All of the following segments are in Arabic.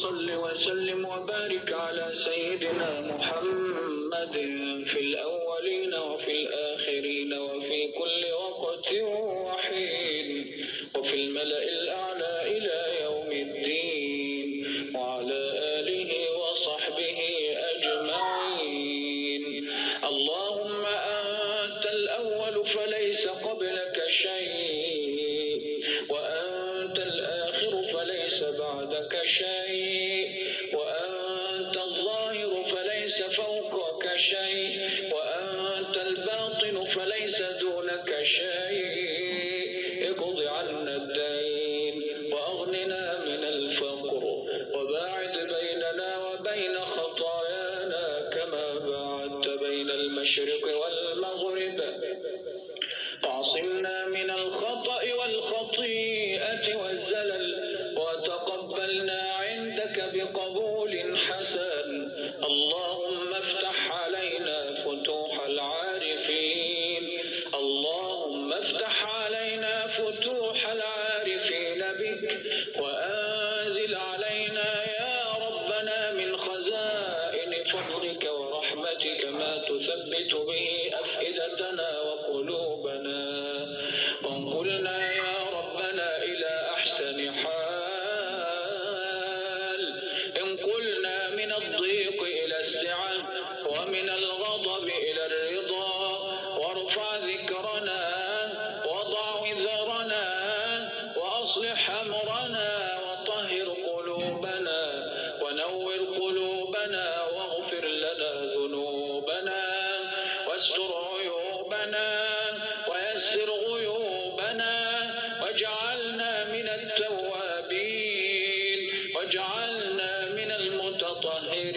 صل وسلم وبارك على سيدنا محمد في الأولين وفي الآخرين وفي كل وقت وحين وفي الملأ الأعلى إلى يوم الدين وعلى آله وصحبه أجمعين. اللهم أنت الأول فليس قبلك شيء، وأنت الآخر فليس بعدك شيء، وأنت الظاهر فليس فوقك شيء، وأنت الباطن فليس دونك شيء. اقض عنا الدين وأغننا من الفقر، وباعد بيننا وبين خطايانا كما باعدت بين المشرق والمغرب، واعصمنا من الخطأ والخطيئة والزلل، وتقبلنا عندك بقبول حسن. اللهم افتح علينا فتوح العارفين، اللهم افتح علينا فتوح العارفين بك، وأنزل علينا يا ربنا من خزائن فضلك ورحمتك ما تثبت به أفئدتنا وقلوبنا، وانقلنا يا ربنا إلى أحسن حال. انقلنا من الضيق إلى السعة، ومن الغضب إلى الرضا، وارفع ذكرنا، وضع وزرنا، وأصلح أمرنا، وطهر قلوبنا، ونور قلوبنا، واغفر لنا ذنوبنا، واستر عيوبنا، ويسر غيوبنا، واجعلنا من التوابين، واجعلنا من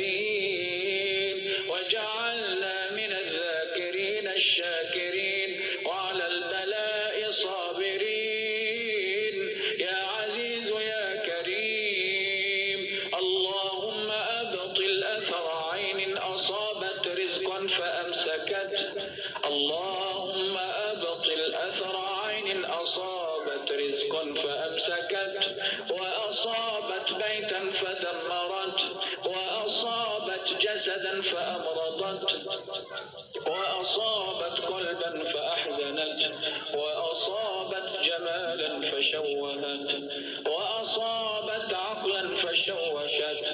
المتطهرين، واجعلنا من الذاكرين الشاكرين، وعلى البلاء صابرين. يا عزيز يا كريم، اللهم أبطل أثر عين أصابت رزقا فأمسكت، اللهم أبطل أثر عين أصابت رزقا فأمسكت، وأصابت بيتا فدمرت، وأصابت جسدا فأمرضت، وأصابت قلبا فأحزنت، وأصابت جمالا فشوهت، وأصابت عقلا فشوشت،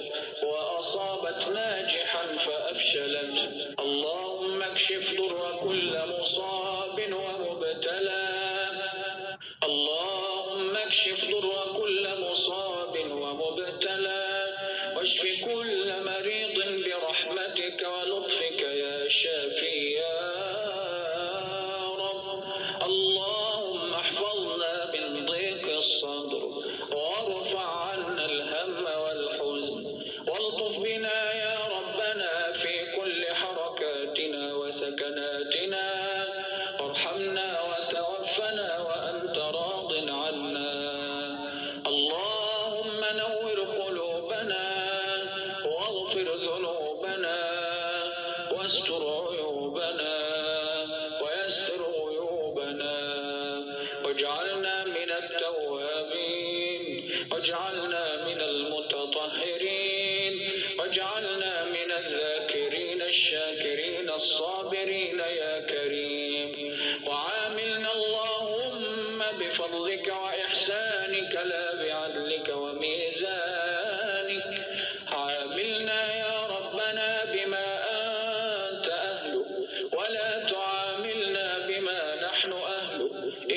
وأصابت ناجحا فأفشلت. اللهم اكشف ضر كل مصاب ومبتلى، اللهم اكشف ضر كل مصاب ومبتلى، واشف كل مريض برحمتك ولطفك يا شافي يا رب. اللهم احفظنا من ضيق الصدر، وارفع عنا الهم والحزن، والطف بنا يا ربنا في كل حركاتنا وسكناتنا، وارحمنا وتوفنا وأنت راض عنا. اللهم نور قلوبنا، واغفر ذنوبنا، واستر عيوبنا، ويسر غيوبنا، واجعلنا من التوابين، واجعلنا من المتطهرين، واجعلنا من الذاكرين الشاكرين الصابرين يا كريم. وعاملنا اللهم بفضلك وإحسانك لا بعدلك وميزانك، عاملنا يا ربنا بما أنت أهله، ولا تعاملنا بما نحن أهله،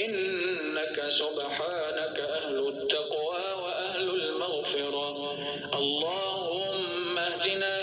إنك سبحانك أهل التقوى وأهل المغفرة. اللهم اهدنا